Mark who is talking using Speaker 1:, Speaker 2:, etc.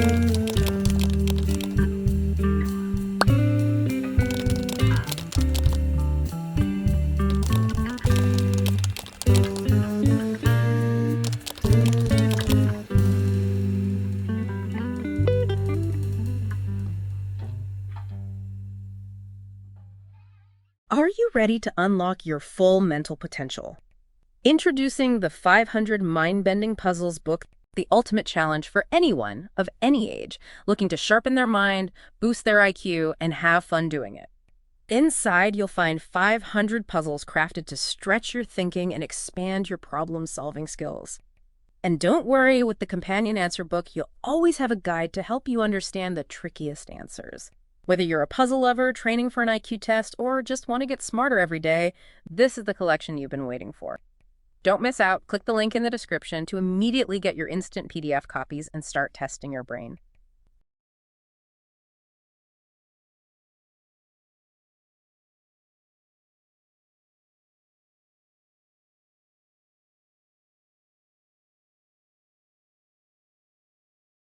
Speaker 1: Are you ready to unlock your full mental potential? Introducing the 500 Mind-Bending Puzzles book, the ultimate challenge for anyone of any age looking to sharpen their mind, boost their IQ, and have fun doing it. Inside, you'll find 500 puzzles crafted to stretch your thinking and expand your problem-solving skills. And don't worry, with the companion answer book, you'll always have a guide to help you understand the trickiest answers. Whether you're a puzzle lover, training for an IQ test, or just want to get smarter every day, this is the collection you've been waiting for. Don't miss out. Click the link in the description to immediately get your instant PDF copies and start testing your brain.